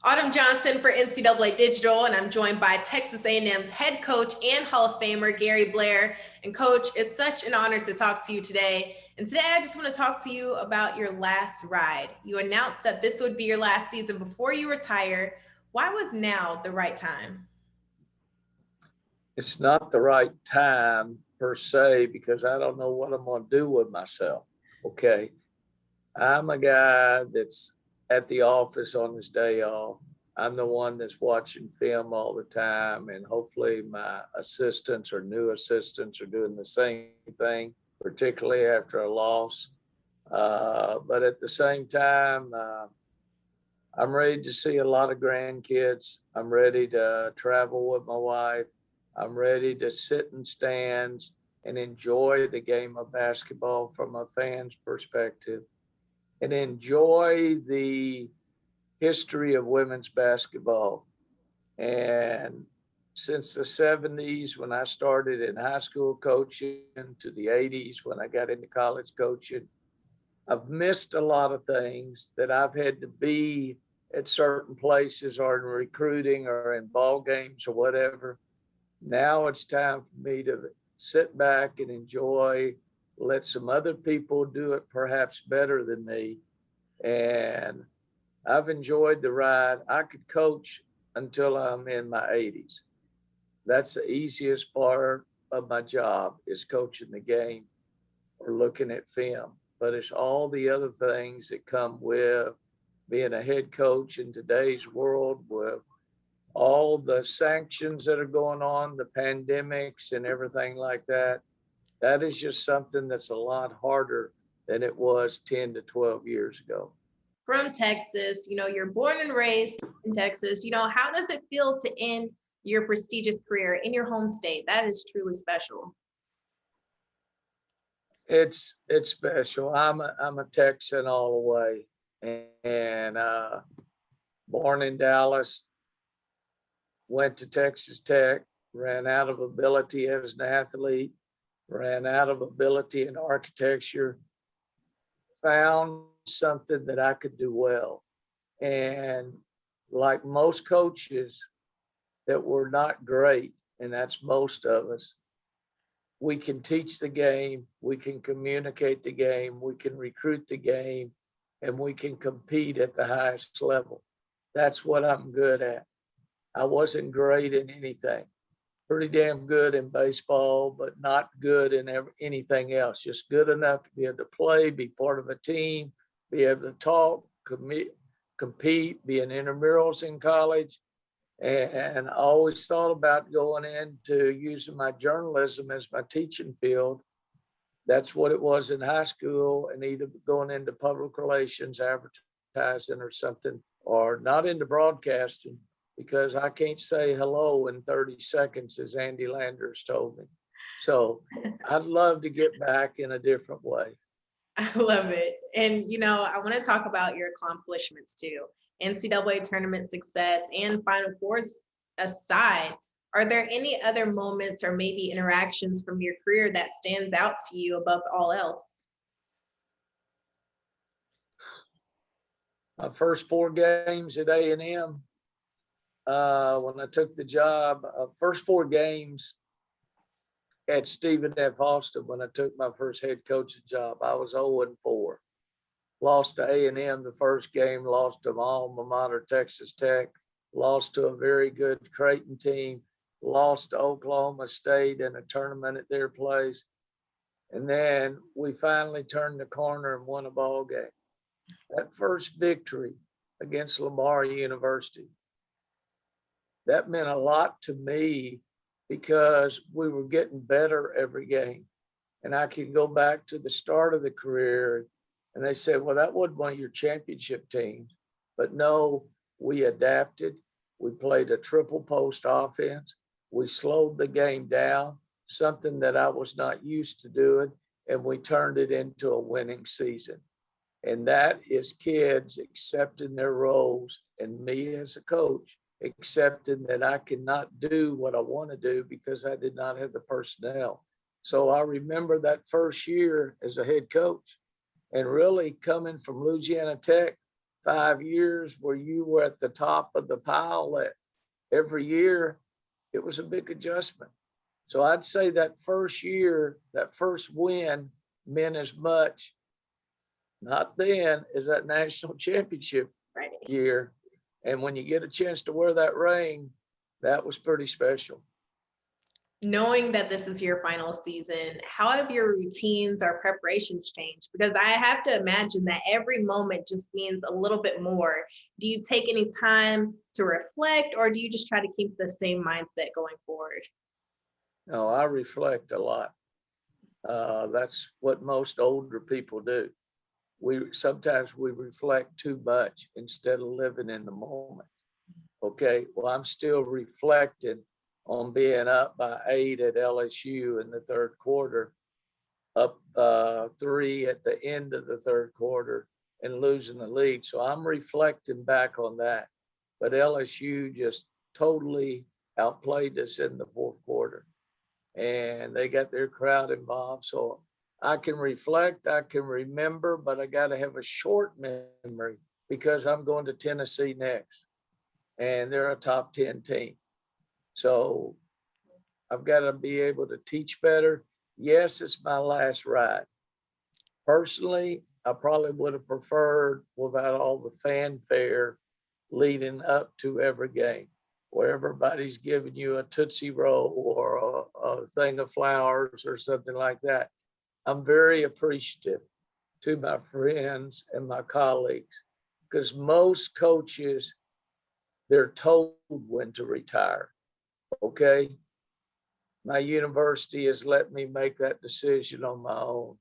Autumn Johnson for NCAA Digital, and I'm joined by Texas A&M's head coach and Hall of Famer, Gary Blair. And Coach, it's such an honor to talk to you today. And today I just want to talk to you about your last ride. You announced that this would be your last season before you retire. Why was now the right time? It's not the right time per se, because I don't know what I'm going to do with myself. Okay. I'm a guy that's at the office on his day off. I'm the one that's watching film all the time, and hopefully my assistants or new assistants are doing the same thing, particularly after a loss. But at the same time, I'm ready to see a lot of grandkids. I'm ready to travel with my wife. I'm ready to sit in stands and enjoy the game of basketball from a fan's perspective and enjoy the history of women's basketball. And since the 70s, when I started in high school coaching, to the 80s, when I got into college coaching, I've missed a lot of things that I've had to be at certain places or in recruiting or in ball games or whatever. Now it's time for me to sit back and enjoy, let some other people do it perhaps better than me. And I've enjoyed the ride. I could coach until I'm in my 80s. That's the easiest part of my job, is coaching the game or looking at film. But it's all the other things that come with being a head coach in today's world, with all the sanctions that are going on, the pandemics and everything like that. That is just something that's a lot harder than it was 10 to 12 years ago. From Texas, you're born and raised in Texas. How does it feel to end your prestigious career in your home state? That is truly special. It's special. I'm a Texan all the way, and born in Dallas, went to Texas Tech, ran out of ability as an athlete, ran out of ability in architecture, found something that I could do well. And like most coaches that were not great, and that's most of us, we can teach the game, we can communicate the game, we can recruit the game, and we can compete at the highest level. That's what I'm good at. I wasn't great in anything. Pretty damn good in baseball, but not good in anything else. Just good enough to be able to play, be part of a team, be able to talk, compete, be in intramurals in college. And I always thought about going into using my journalism as my teaching field. That's what it was in high school, and either going into public relations, advertising or something, or not into broadcasting, because I can't say hello in 30 seconds, as Andy Landers told me. So I'd love to get back in a different way. I love it. And, I want to talk about your accomplishments too. NCAA tournament success and Final Fours aside, are there any other moments or maybe interactions from your career that stands out to you above all else? My first 4 games at A&M, when I took the job, first 4 games at Stephen F. Austin, when I took my first head coaching job, I was 0-4. Lost to A&M the first game, lost to my alma mater, Texas Tech, lost to a very good Creighton team, lost to Oklahoma State in a tournament at their place. And then we finally turned the corner and won a ball game. That first victory against Lamar University, that meant a lot to me, because we were getting better every game. And I can go back to the start of the career, and they said, well, that wasn't one of your championship teams. But no, we adapted. We played a triple post offense. We slowed the game down, something that I was not used to doing, and we turned it into a winning season. And that is kids accepting their roles, and me as a coach accepting that I cannot do what I want to do because I did not have the personnel. So I remember that first year as a head coach, and really coming from Louisiana Tech, 5 years where you were at the top of the pile every year, it was a big adjustment. So I'd say that first year, that first win meant as much, not then, as that national championship Right. year. And when you get a chance to wear that ring, that was pretty special. Knowing that this is your final season, how have your routines or preparations changed? Because I have to imagine that every moment just means a little bit more. Do you take any time to reflect, or do you just try to keep the same mindset going forward? No, I reflect a lot. That's what most older people do. Sometimes we reflect too much instead of living in the moment. Okay, well, I'm still reflecting on being up by 8 at LSU in the third quarter, up 3 at the end of the third quarter, and losing the lead. So I'm reflecting back on that. But LSU just totally outplayed us in the fourth quarter, and they got their crowd involved. So I can reflect, I can remember, but I got to have a short memory because I'm going to Tennessee next, and they're a top 10 team. So I've got to be able to teach better. Yes, it's my last ride. Personally, I probably would have preferred without all the fanfare leading up to every game, where everybody's giving you a Tootsie Roll or a thing of flowers or something like that. I'm very appreciative to my friends and my colleagues, because most coaches, they're told when to retire. Okay. My university has let me make that decision on my own.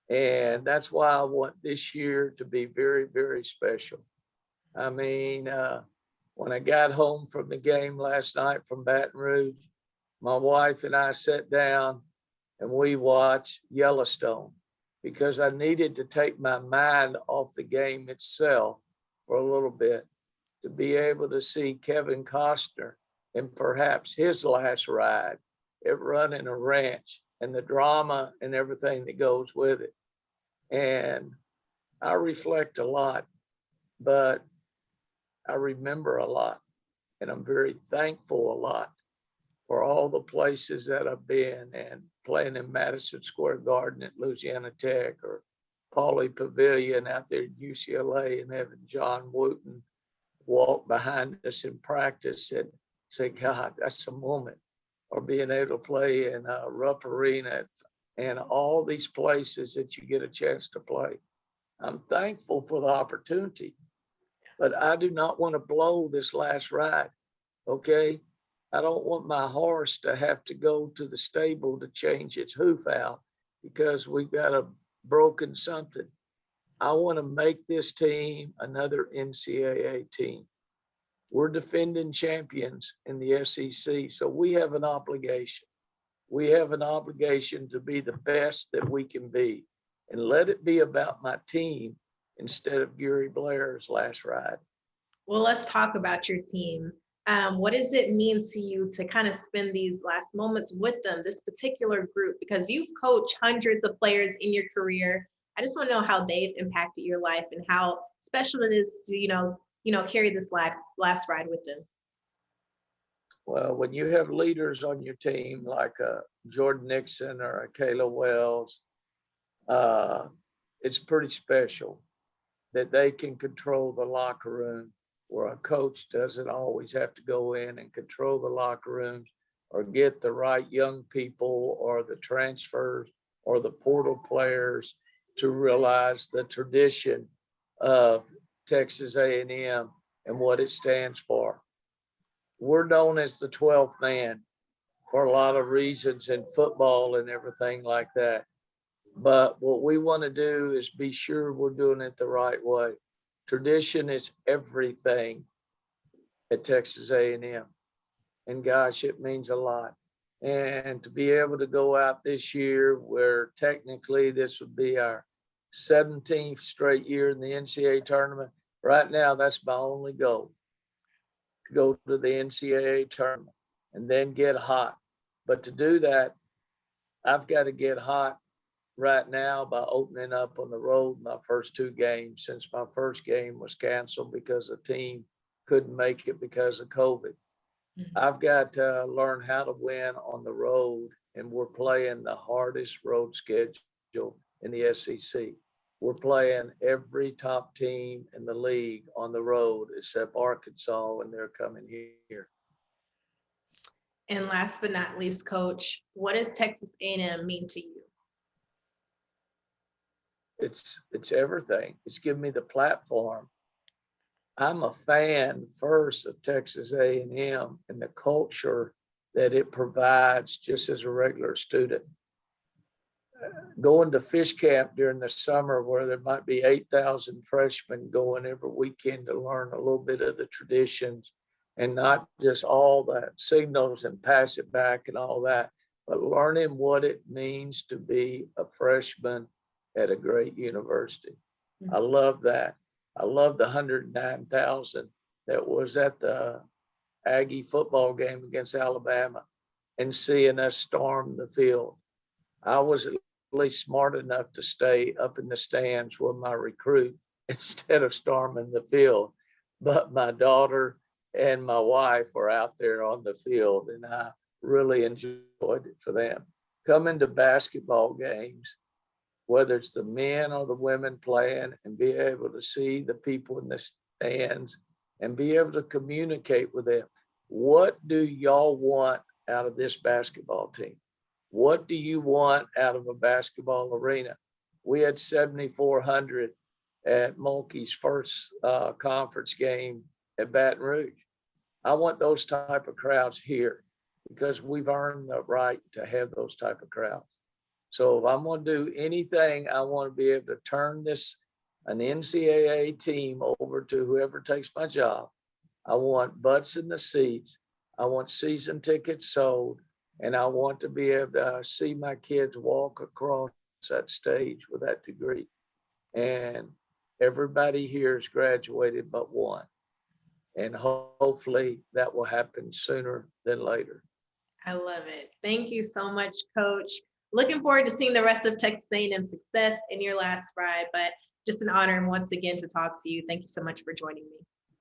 And that's why I want this year to be very, very special. I mean, when I got home from the game last night from Baton Rouge, my wife and I sat down and we watched Yellowstone because I needed to take my mind off the game itself for a little bit to be able to see Kevin Costner and perhaps his last ride at running a ranch and the drama and everything that goes with it. And I reflect a lot, but I remember a lot, and I'm very thankful a lot for all the places that I've been, and playing in Madison Square Garden at Louisiana Tech, or Pauley Pavilion out there at UCLA, and having John Wooten walk behind us in practice and say, God, that's a moment. Or being able to play in Rupp Arena and all these places that you get a chance to play. I'm thankful for the opportunity, but I do not want to blow this last ride. Okay. I don't want my horse to have to go to the stable to change its hoof out because we've got a broken something. I want to make this team another NCAA team. We're defending champions in the SEC, so we have an obligation. We have an obligation to be the best that we can be, and let it be about my team instead of Gary Blair's last ride. Well, let's talk about your team. What does it mean to you to kind of spend these last moments with them, this particular group? Because you've coached hundreds of players in your career. I just want to know how they've impacted your life and how special it is to, carry this last ride with them. Well, when you have leaders on your team like Jordan Nixon or Kayla Wells, it's pretty special that they can control the locker room, where a coach doesn't always have to go in and control the locker rooms or get the right young people or the transfers or the portal players to realize the tradition of Texas A&M and what it stands for. We're known as the 12th man for a lot of reasons in football and everything like that. But what we want to do is be sure we're doing it the right way. Tradition is everything at Texas A&M. And gosh, it means a lot. And to be able to go out this year, where technically this would be our 17th straight year in the NCAA tournament, right now, that's my only goal, to go to the NCAA tournament and then get hot. But to do that, I've got to get hot right now by opening up on the road my first two games since my first game was canceled because the team couldn't make it because of COVID. I've got to learn how to win on the road, and we're playing the hardest road schedule in the SEC. We're playing every top team in the league on the road except Arkansas, and they're coming here. And last but not least, Coach, what does Texas A&M mean to you? It's everything. It's given me the platform. I'm a fan first of Texas A&M and the culture that it provides just as a regular student. Going to fish camp during the summer where there might be 8,000 freshmen going every weekend to learn a little bit of the traditions and not just all that signals and pass it back and all that, but learning what it means to be a freshman at a great university. I love that. I love the 109,000 that was at the Aggie football game against Alabama and seeing us storm the field. I was at least smart enough to stay up in the stands with my recruit instead of storming the field. But my daughter and my wife were out there on the field, and I really enjoyed it for them. Coming to basketball games, whether it's the men or the women playing, and be able to see the people in the stands and be able to communicate with them. What do y'all want out of this basketball team? What do you want out of a basketball arena? We had 7,400 at Mulkey's first conference game at Baton Rouge. I want those type of crowds here because we've earned the right to have those type of crowds. So if I'm going to do anything, I want to be able to turn an NCAA team over to whoever takes my job. I want butts in the seats. I want season tickets sold. And I want to be able to see my kids walk across that stage with that degree. And everybody here has graduated but one. And hopefully that will happen sooner than later. I love it. Thank you so much, Coach. Looking forward to seeing the rest of Texas A&M's success in your last ride, but just an honor and once again to talk to you. Thank you so much for joining me.